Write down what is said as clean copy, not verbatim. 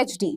HD.